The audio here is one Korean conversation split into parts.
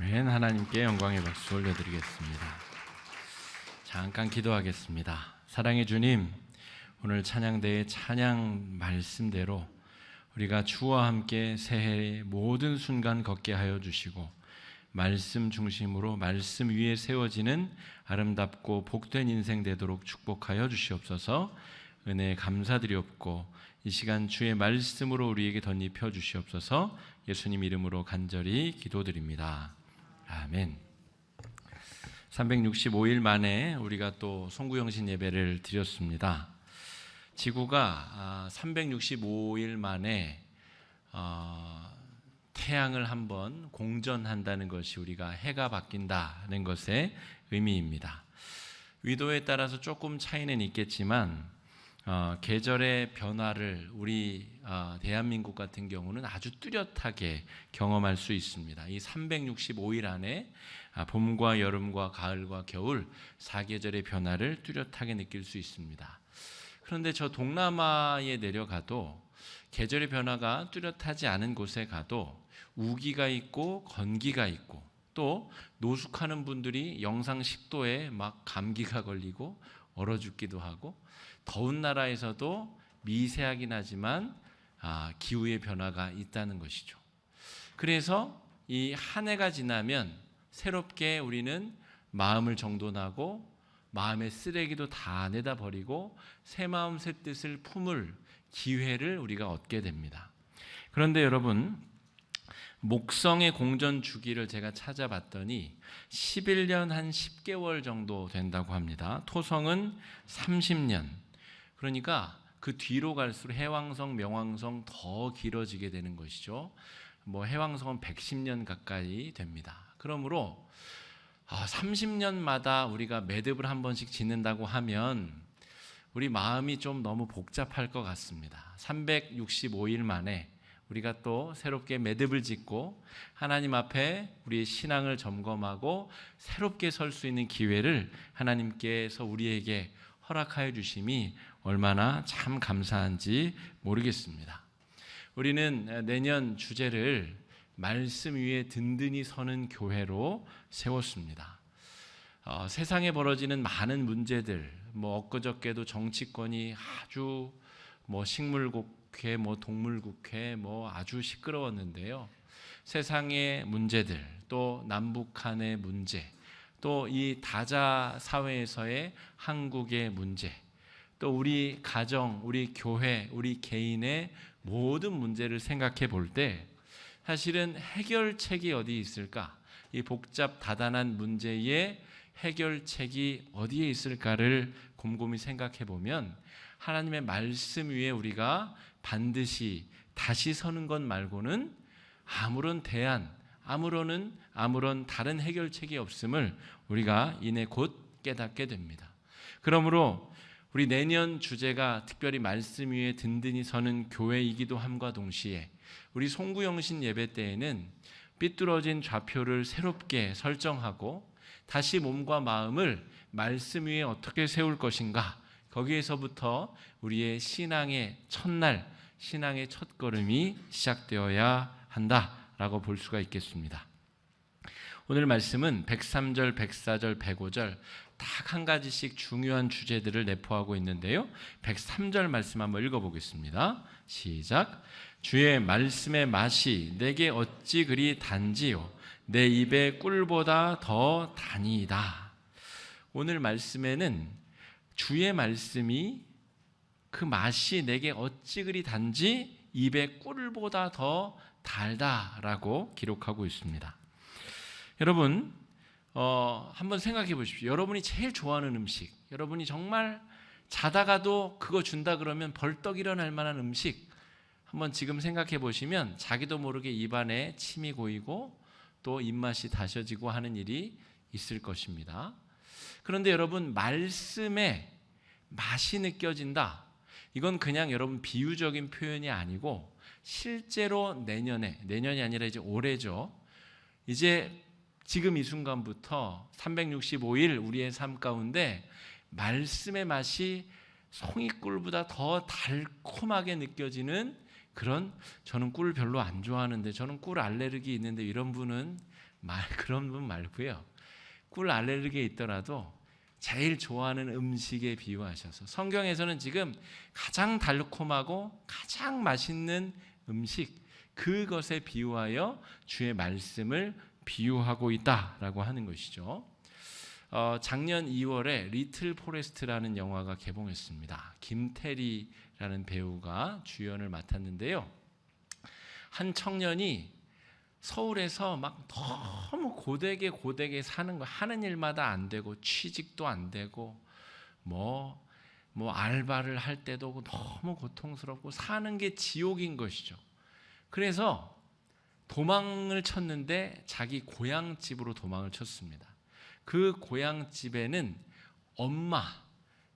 아멘. 하나님께 영광의 박수 올려드리겠습니다. 잠깐 기도하겠습니다. 사랑의 주님, 오늘 찬양대의 찬양 말씀대로 우리가 주와 함께 새해의 모든 순간 걷게 하여 주시고, 말씀 중심으로 말씀 위에 세워지는 아름답고 복된 인생 되도록 축복하여 주시옵소서. 은혜에 감사드리옵고 이 시간 주의 말씀으로 우리에게 덧입혀 주시옵소서. 예수님 이름으로 간절히 기도드립니다. 아멘. 365일 만에 우리가 또 송구영신 예배를 드렸습니다. 지구가 365일 만에 태양을 한번 공전한다는 것이 우리가 해가 바뀐다는 것의 의미입니다. 위도에 따라서 조금 차이는 있겠지만 계절의 변화를 우리 대한민국 같은 경우는 아주 뚜렷하게 경험할 수 있습니다. 이 365일 안에 봄과 여름과 가을과 겨울 4계절의 변화를 뚜렷하게 느낄 수 있습니다. 그런데 저 동남아에 내려가도 계절의 변화가 뚜렷하지 않은 곳에 가도 우기가 있고 건기가 있고, 또 노숙하는 분들이 영상 10도에 막 감기가 걸리고 얼어 죽기도 하고, 더운 나라에서도 미세하긴 하지만 기후의 변화가 있다는 것이죠. 그래서 이 한 해가 지나면 새롭게 우리는 마음을 정돈하고 마음의 쓰레기도 다 내다 버리고 새 마음 새 뜻을 품을 기회를 우리가 얻게 됩니다. 그런데 여러분, 목성의 공전 주기를 제가 찾아봤더니 11년 한 10개월 정도 된다고 합니다. 토성은 30년. 그러니까 그 뒤로 갈수록 해왕성, 명왕성 더 길어지게 되는 것이죠. 해왕성은 110년 가까이 됩니다. 그러므로 30년마다 우리가 매듭을 한 번씩 짓는다고 하면 우리 마음이 좀 너무 복잡할 것 같습니다. 365일 만에 우리가 또 새롭게 매듭을 짓고 하나님 앞에 우리의 신앙을 점검하고 새롭게 설 수 있는 기회를 하나님께서 우리에게 허락하여 주심이 얼마나 참 감사한지 모르겠습니다. 우리는 내년 주제를 말씀 위에 든든히 서는 교회로 세웠습니다. 세상에 벌어지는 많은 문제들, 엊그저께도 정치권이 아주 식물국회, 동물국회 아주 시끄러웠는데요. 세상의 문제들, 또 남북한의 문제, 또 이 다자 사회에서의 한국의 문제, 또 우리 가정, 우리 교회, 우리 개인의 모든 문제를 생각해 볼 때 사실은 해결책이 어디 있을까? 이 복잡 다단한 문제의 해결책이 어디에 있을까를 곰곰이 생각해 보면 하나님의 말씀 위에 우리가 반드시 다시 서는 것 말고는 아무런 대안, 아무런 다른 해결책이 없음을 우리가 이내 곧 깨닫게 됩니다. 그러므로 우리 내년 주제가 특별히 말씀 위에 든든히 서는 교회이기도 함과 동시에 우리 송구영신 예배 때에는 삐뚤어진 좌표를 새롭게 설정하고 다시 몸과 마음을 말씀 위에 어떻게 세울 것인가, 거기에서부터 우리의 신앙의 첫날, 신앙의 첫걸음이 시작되어야 한다라고 볼 수가 있겠습니다. 오늘 말씀은 103절, 104절, 105절 딱 한 가지씩 중요한 주제들을 내포하고 있는데요. 103절 말씀 한번 읽어보겠습니다. 시작. 주의 말씀의 맛이 내게 어찌 그리 단지요, 내 입에 꿀보다 더 다니이다. 오늘 말씀에는 주의 말씀이 그 맛이 내게 어찌 그리 단지 입에 꿀보다 더 달다라고 기록하고 있습니다. 여러분, 한번 생각해 보십시오. 여러분이 제일 좋아하는 음식, 여러분이 정말 자다가도 그거 준다 그러면 벌떡 일어날 만한 음식 한번 지금 생각해 보시면 자기도 모르게 입안에 침이 고이고 또 입맛이 다셔지고 하는 일이 있을 것입니다. 그런데 여러분, 말씀에 맛이 느껴진다, 이건 그냥 여러분 비유적인 표현이 아니고 실제로 내년이 아니라 이제 올해죠. 이제 지금 이 순간부터 365일 우리의 삶 가운데 말씀의 맛이 송이꿀보다 더 달콤하게 느껴지는 그런, 저는 꿀 별로 안 좋아하는데, 저는 꿀 알레르기 있는데 이런 분은 그런 분 말고요. 꿀 알레르기에 있더라도 제일 좋아하는 음식에 비유하셔서 성경에서는 지금 가장 달콤하고 가장 맛있는 음식, 그것에 비유하여 주의 말씀을 비유하고 있다라고 하는 것이죠. 작년 2월에 리틀 포레스트라는 영화가 개봉했습니다. 김태리라는 배우가 주연을 맡았는데요. 한 청년이 서울에서 막 너무 고되게 사는 거, 하는 일마다 안 되고 취직도 안 되고 뭐 알바를 할 때도 너무 고통스럽고 사는 게 지옥인 것이죠. 그래서 도망을 쳤는데 자기 고향집으로 도망을 쳤습니다. 그 고향집에는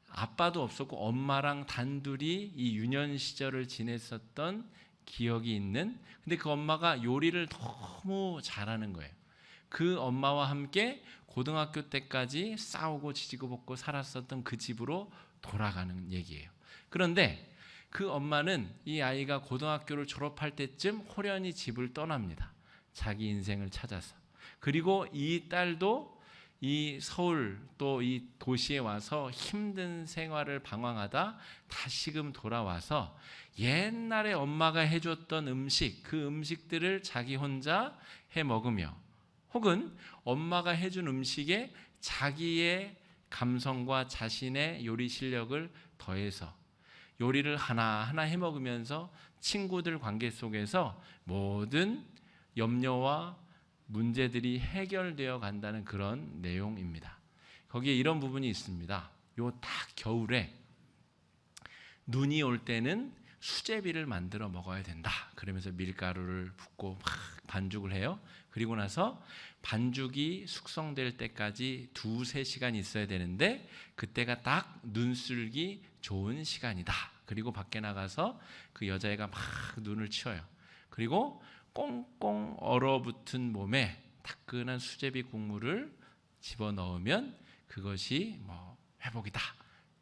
아빠도 없었고 엄마랑 단둘이 이 유년 시절을 지냈었던 기억이 있는, 근데 그 엄마가 요리를 너무 잘하는 거예요. 그 엄마와 함께 고등학교 때까지 싸우고 지지고 볶고 살았었던 그 집으로 돌아가는 얘기예요. 그런데 그 엄마는 이 아이가 고등학교를 졸업할 때쯤 호련히 집을 떠납니다. 자기 인생을 찾아서. 그리고 이 딸도 이 서울 또 이 도시에 와서 힘든 생활을 방황하다 다시금 돌아와서 옛날에 엄마가 해줬던 음식, 그 음식들을 자기 혼자 해 먹으며, 혹은 엄마가 해준 음식에 자기의 감성과 자신의 요리 실력을 더해서 요리를 하나하나 해 먹으면서 친구들 관계 속에서 모든 염려와 문제들이 해결되어 간다는 그런 내용입니다. 거기에 이런 부분이 있습니다. 요 딱 겨울에 눈이 올 때는 수제비를 만들어 먹어야 된다. 그러면서 밀가루를 붓고 막 반죽을 해요. 그리고 나서 반죽이 숙성될 때까지 2-3시간 있어야 되는데 그때가 딱 눈쓸기 좋은 시간이다. 그리고 밖에 나가서 그 여자애가 막 눈을 치워요. 그리고 꽁꽁 얼어붙은 몸에 따끈한 수제비 국물을 집어넣으면 그것이 회복이다,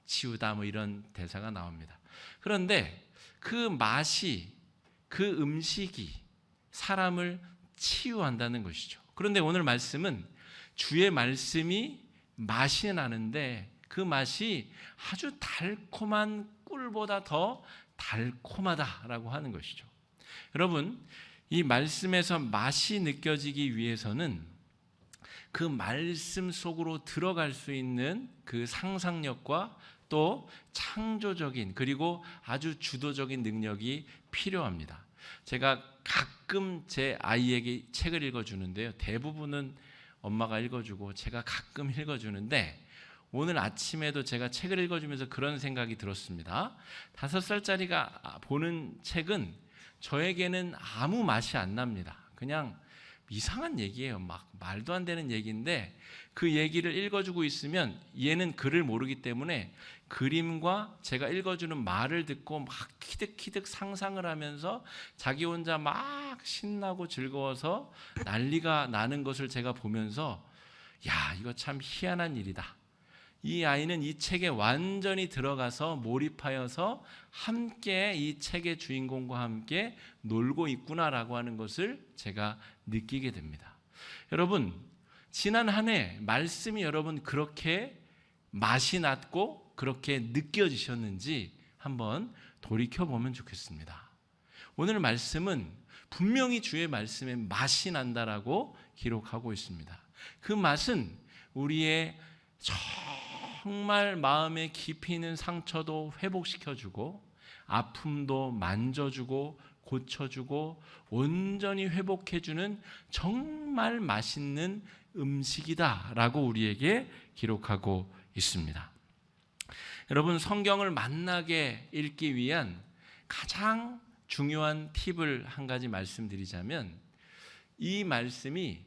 치유다, 이런 대사가 나옵니다. 그런데 그 맛이, 그 음식이 사람을 치유한다는 것이죠. 그런데 오늘 말씀은 주의 말씀이 맛이 나는데 그 맛이 아주 달콤한 꿀보다 더 달콤하다라고 하는 것이죠. 여러분, 이 말씀에서 맛이 느껴지기 위해서는 그 말씀 속으로 들어갈 수 있는 그 상상력과 또 창조적인, 그리고 아주 주도적인 능력이 필요합니다. 제가 가끔 제 아이에게 책을 읽어주는데요. 대부분은 엄마가 읽어주고 제가 가끔 읽어주는데 오늘 아침에도 제가 책을 읽어주면서 그런 생각이 들었습니다. 5살짜리가 보는 책은 저에게는 아무 맛이 안 납니다. 그냥 이상한 얘기예요. 막 말도 안 되는 얘기인데 그 얘기를 읽어주고 있으면 얘는 글을 모르기 때문에 그림과 제가 읽어주는 말을 듣고 막 키득키득 상상을 하면서 자기 혼자 막 신나고 즐거워서 난리가 나는 것을 제가 보면서 야, 이거 참 희한한 일이다. 이 아이는 이 책에 완전히 들어가서 몰입하여서 함께 이 책의 주인공과 함께 놀고 있구나라고 하는 것을 제가 느끼게 됩니다. 여러분, 지난 한 해 말씀이 여러분 그렇게 맛이 났고 그렇게 느껴지셨는지 한번 돌이켜보면 좋겠습니다. 오늘 말씀은 분명히 주의 말씀에 맛이 난다라고 기록하고 있습니다. 그 맛은 우리의 정말 마음에 깊이 있는 상처도 회복시켜주고 아픔도 만져주고 고쳐주고 온전히 회복해주는 정말 맛있는 음식이다라고 우리에게 기록하고 있습니다. 여러분, 성경을 맛나게 읽기 위한 가장 중요한 팁을 한 가지 말씀드리자면 이 말씀이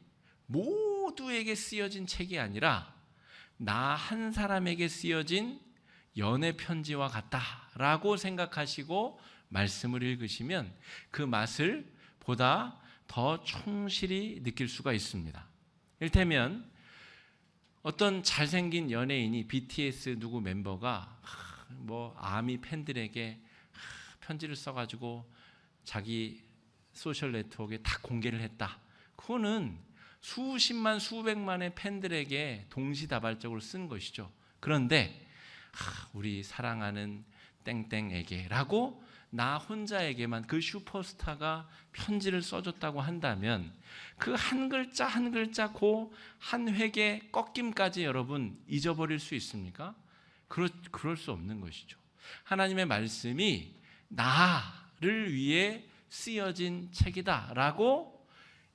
모두에게 쓰여진 책이 아니라 나 한 사람에게 쓰여진 연애 편지와 같다라고 생각하시고 말씀을 읽으시면 그 맛을 보다 더 충실히 느낄 수가 있습니다. 이를테면 어떤 잘생긴 연예인이 BTS 누구 멤버가 아미 팬들에게 편지를 써가지고 자기 소셜 네트워크에 다 공개를 했다. 그거는 수십만 수백만의 팬들에게 동시다발적으로 쓴 것이죠. 그런데 우리 사랑하는 땡땡에게라고 나 혼자에게만 그 슈퍼스타가 편지를 써줬다고 한다면 그 한 글자 한 글자 그 한 획의 꺾임까지 여러분 잊어버릴 수 있습니까? 그럴 수 없는 것이죠. 하나님의 말씀이 나를 위해 쓰여진 책이다라고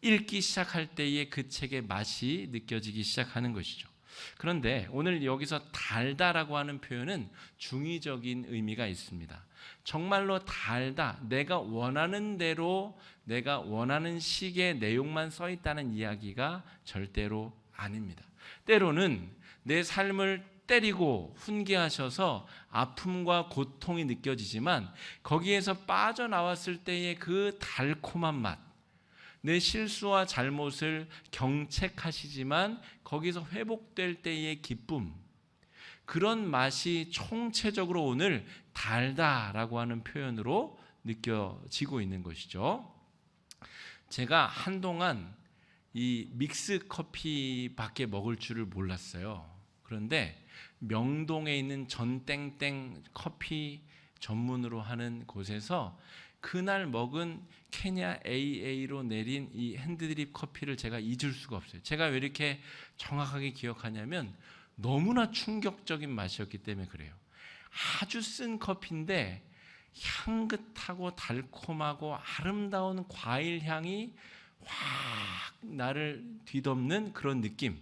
읽기 시작할 때에 그 책의 맛이 느껴지기 시작하는 것이죠. 그런데 오늘 여기서 달다라고 하는 표현은 중의적인 의미가 있습니다. 정말로 달다, 내가 원하는 대로 내가 원하는 식의 내용만 써 있다는 이야기가 절대로 아닙니다. 때로는 내 삶을 때리고 훈계하셔서 아픔과 고통이 느껴지지만 거기에서 빠져나왔을 때의 그 달콤한 맛, 내 실수와 잘못을 경책하시지만 거기서 회복될 때의 기쁨, 그런 맛이 총체적으로 오늘 달다라고 하는 표현으로 느껴지고 있는 것이죠. 제가 한동안 이 믹스 커피밖에 먹을 줄을 몰랐어요. 그런데 명동에 있는 전땡땡 커피 전문으로 하는 곳에서 그날 먹은 케냐 AA로 내린 이 핸드드립 커피를 제가 잊을 수가 없어요. 제가 왜 이렇게 정확하게 기억하냐면 너무나 충격적인 맛이었기 때문에 그래요. 아주 쓴 커피인데 향긋하고 달콤하고 아름다운 과일 향이 확 나를 뒤덮는 그런 느낌.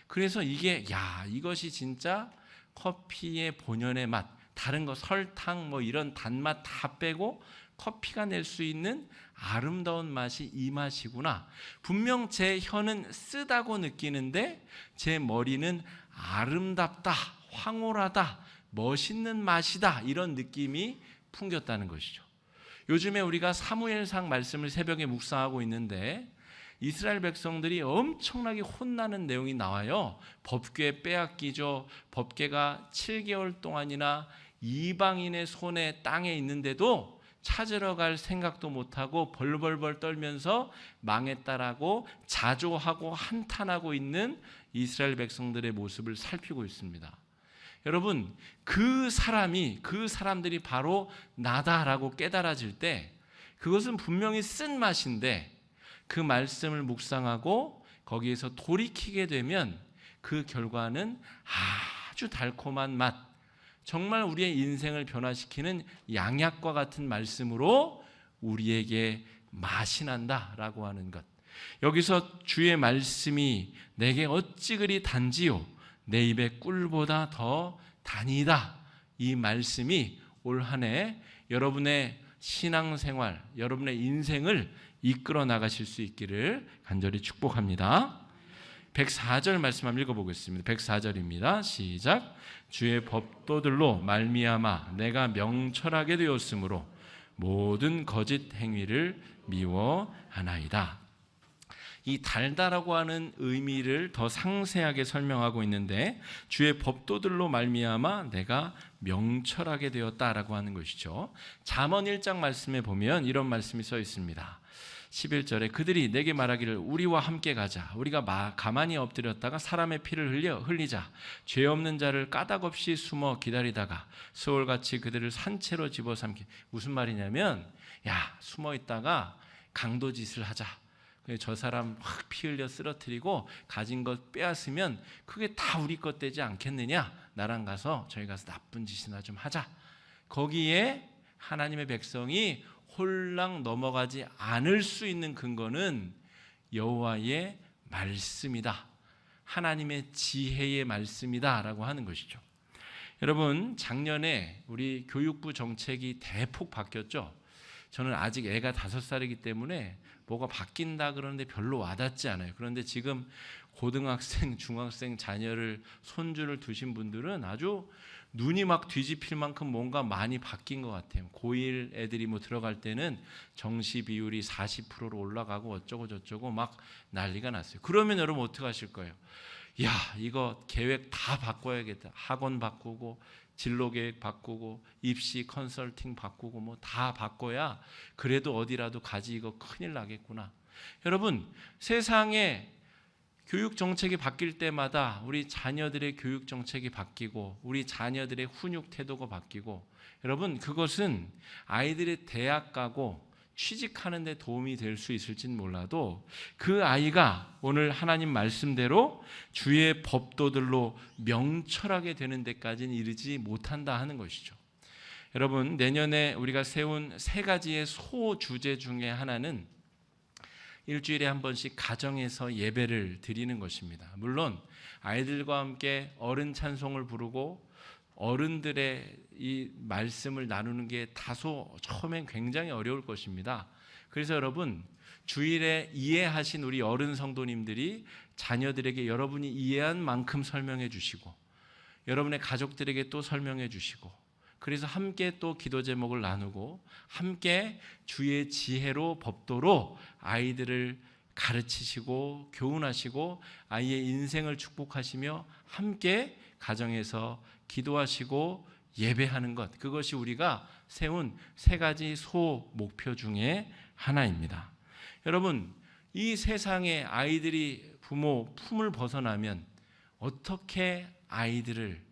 그래서 이것이 진짜 커피의 본연의 맛, 다른 거 설탕 뭐 이런 단맛 다 빼고 커피가 낼 수 있는 아름다운 맛이 이 맛이구나. 분명 제 혀는 쓰다고 느끼는데 제 머리는 아름답다, 황홀하다, 멋있는 맛이다, 이런 느낌이 풍겼다는 것이죠. 요즘에 우리가 사무엘상 말씀을 새벽에 묵상하고 있는데 이스라엘 백성들이 엄청나게 혼나는 내용이 나와요. 법궤 빼앗기죠. 법궤가 7개월 동안이나 이방인의 손에 땅에 있는데도 찾으러 갈 생각도 못하고 벌벌벌 떨면서 망했다라고 자조하고 한탄하고 있는 이스라엘 백성들의 모습을 살피고 있습니다. 여러분, 그 사람들이 바로 나다라고 깨달아질 때 그것은 분명히 쓴 맛인데 그 말씀을 묵상하고 거기에서 돌이키게 되면 그 결과는 아주 달콤한 맛, 정말 우리의 인생을 변화시키는 양약과 같은 말씀으로 우리에게 맛이 난다라고 하는 것. 여기서 주의 말씀이 내게 어찌 그리 단지요 내 입에 꿀보다 더 단이다. 이 말씀이 올 한 해 여러분의 신앙생활, 여러분의 인생을 이끌어 나가실 수 있기를 간절히 축복합니다. 104절 말씀 한번 읽어보겠습니다. 104절입니다. 시작. 주의 법도들로 말미암아 내가 명철하게 되었으므로 모든 거짓 행위를 미워하나이다. 이 달다라고 하는 의미를 더 상세하게 설명하고 있는데 주의 법도들로 말미암아 내가 명철하게 되었다라고 하는 것이죠. 잠언 1장 말씀에 보면 이런 말씀이 써 있습니다. 11절에 그들이 내게 말하기를 우리와 함께 가자. 우리가 가만히 엎드렸다가 사람의 피를 흘리자. 죄 없는 자를 까닭없이 숨어 기다리다가 수월같이 그들을 산채로 집어삼키. 무슨 말이냐면 숨어 있다가 강도짓을 하자. 저 사람 확 피 흘려 쓰러뜨리고 가진 것 빼앗으면 그게 다 우리 것 되지 않겠느냐. 나랑 가서 저희 가서 나쁜 짓이나 좀 하자. 거기에 하나님의 백성이 홀랑 넘어가지 않을 수 있는 근거는 여호와의 말씀이다. 하나님의 지혜의 말씀이다라고 하는 것이죠. 여러분, 작년에 우리 교육부 정책이 대폭 바뀌었죠. 저는 아직 애가 5살이기 때문에 뭐가 바뀐다 그러는데 별로 와닿지 않아요. 그런데 지금 고등학생, 중학생 자녀를 손주를 두신 분들은 아주 눈이 막 뒤집힐 만큼 뭔가 많이 바뀐 것 같아요. 고1 애들이 들어갈 때는 정시 비율이 40%로 올라가고 어쩌고 저쩌고 막 난리가 났어요. 그러면 여러분 어떻게 하실 거예요? 이거 계획 다 바꿔야겠다. 학원 바꾸고 진로 계획 바꾸고 입시 컨설팅 바꾸고 다 바꿔야 그래도 어디라도 가지. 이거 큰일 나겠구나. 여러분, 세상에 교육 정책이 바뀔 때마다 우리 자녀들의 교육 정책이 바뀌고 우리 자녀들의 훈육 태도가 바뀌고, 여러분 그것은 아이들의 대학 가고 취직하는 데 도움이 될 수 있을진 몰라도 그 아이가 오늘 하나님 말씀대로 주의 법도들로 명철하게 되는 데까지는 이르지 못한다 하는 것이죠. 여러분, 내년에 우리가 세운 3가지의 소주제 중에 하나는 일주일에 한 번씩 가정에서 예배를 드리는 것입니다. 물론 아이들과 함께 어른 찬송을 부르고 어른들의 이 말씀을 나누는 게 다소 처음엔 굉장히 어려울 것입니다. 그래서 여러분, 주일에 이해하신 우리 어른 성도님들이 자녀들에게 여러분이 이해한 만큼 설명해 주시고, 여러분의 가족들에게 또 설명해 주시고, 그래서 함께 또 기도 제목을 나누고 함께 주의 지혜로 법도로 아이들을 가르치시고 교훈하시고 아이의 인생을 축복하시며 함께 가정에서 기도하시고 예배하는 것, 그것이 우리가 세운 3가지 소목표 중에 하나입니다. 여러분, 이 세상에 아이들이 부모 품을 벗어나면 어떻게 아이들을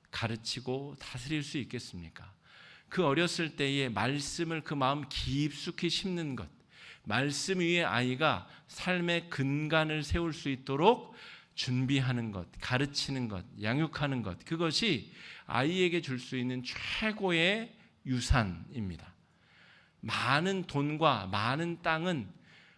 가르치고 다스릴 수 있겠습니까? 그 어렸을 때에 말씀을 그 마음 깊숙이 심는 것, 말씀 위에 아이가 삶의 근간을 세울 수 있도록 준비하는 것, 가르치는 것, 양육하는 것, 그것이 아이에게 줄 수 있는 최고의 유산입니다. 많은 돈과 많은 땅은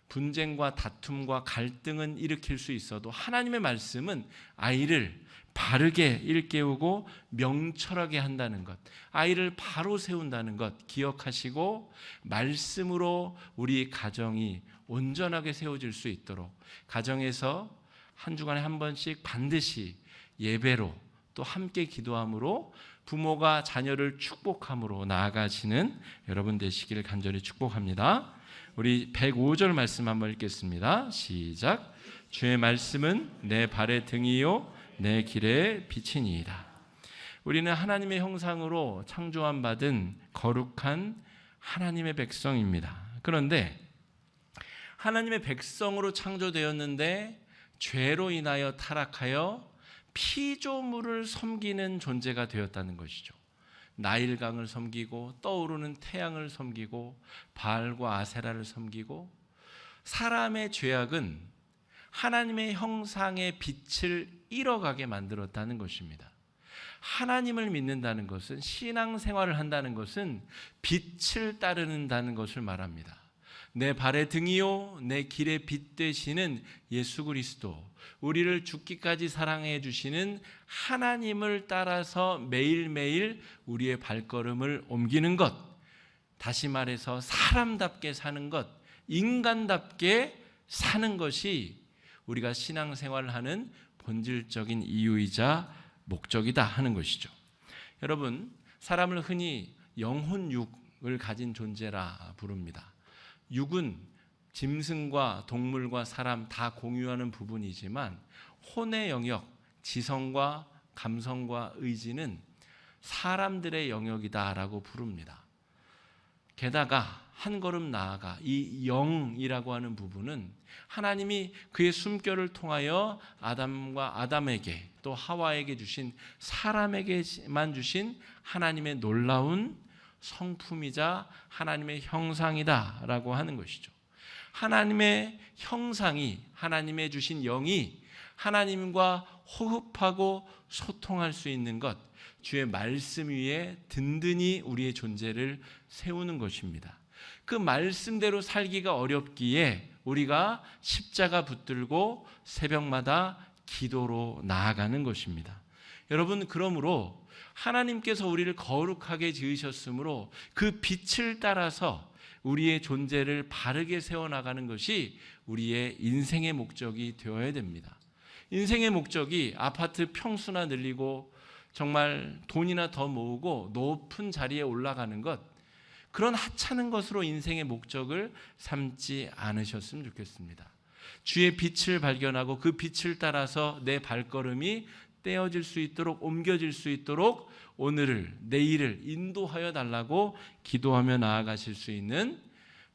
분쟁과 다툼과 갈등은 일으킬 수 있어도 하나님의 말씀은 아이를 바르게 일깨우고 명철하게 한다는 것, 아이를 바로 세운다는 것 기억하시고 말씀으로 우리 가정이 온전하게 세워질 수 있도록 가정에서 한 주간에 한 번씩 반드시 예배로 또 함께 기도함으로 부모가 자녀를 축복함으로 나아가시는 여러분 되시기를 간절히 축복합니다. 우리 105절 말씀 한번 읽겠습니다. 시작. 주의 말씀은 내 발의 등이요 내 길의 빛이니이다. 우리는 하나님의 형상으로 창조함 받은 거룩한 하나님의 백성입니다. 그런데 하나님의 백성으로 창조되었는데 죄로 인하여 타락하여 피조물을 섬기는 존재가 되었다는 것이죠. 나일강을 섬기고 떠오르는 태양을 섬기고 바알과 아세라를 섬기고, 사람의 죄악은 하나님의 형상의 빛을 잃어가게 만들었다는 것입니다. 하나님을 믿는다는 것은, 신앙생활을 한다는 것은 빛을 따르는다는 것을 말합니다. 내 발의 등이요 내 길의 빛 되시는 예수 그리스도, 우리를 죽기까지 사랑해 주시는 하나님을 따라서 매일매일 우리의 발걸음을 옮기는 것, 다시 말해서 사람답게 사는 것, 인간답게 사는 것이 우리가 신앙생활을 하는 본질적인 이유이자 목적이다 하는 것이죠. 여러분, 사람을 흔히 영혼육을 가진 존재라 부릅니다. 육은 짐승과 동물과 사람 다 공유하는 부분이지만 혼의 영역, 지성과 감성과 의지는 사람들의 영역이다라고 부릅니다. 게다가 한 걸음 나아가 이 영이라고 하는 부분은 하나님이 그의 숨결을 통하여 아담에게 또 하와에게 주신, 사람에게만 주신 하나님의 놀라운 성품이자 하나님의 형상이다라고 하는 것이죠. 하나님의 형상이, 하나님의 주신 영이 하나님과 호흡하고 소통할 수 있는 것, 주의 말씀 위에 든든히 우리의 존재를 세우는 것입니다. 그 말씀대로 살기가 어렵기에 우리가 십자가 붙들고 새벽마다 기도로 나아가는 것입니다. 여러분, 그러므로 하나님께서 우리를 거룩하게 지으셨으므로 그 빛을 따라서 우리의 존재를 바르게 세워나가는 것이 우리의 인생의 목적이 되어야 됩니다. 인생의 목적이 아파트 평수나 늘리고 정말 돈이나 더 모으고 높은 자리에 올라가는 것, 그런 하찮은 것으로 인생의 목적을 삼지 않으셨으면 좋겠습니다. 주의 빛을 발견하고 그 빛을 따라서 내 발걸음이 떼어질 수 있도록, 옮겨질 수 있도록 오늘을, 내일을 인도하여 달라고 기도하며 나아가실 수 있는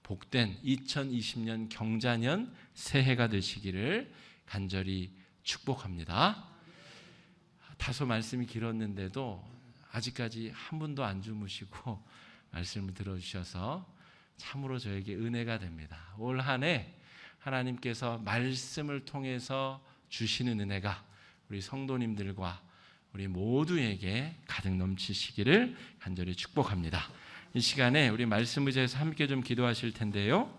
복된 2020년 경자년 새해가 되시기를 간절히 축복합니다. 다소 말씀이 길었는데도 아직까지 한 분도 안 주무시고 말씀을 들어주셔서 참으로 저에게 은혜가 됩니다. 올 한 해 하나님께서 말씀을 통해서 주시는 은혜가 우리 성도님들과 우리 모두에게 가득 넘치시기를 간절히 축복합니다. 이 시간에 우리 말씀 의지해서 함께 좀 기도하실 텐데요.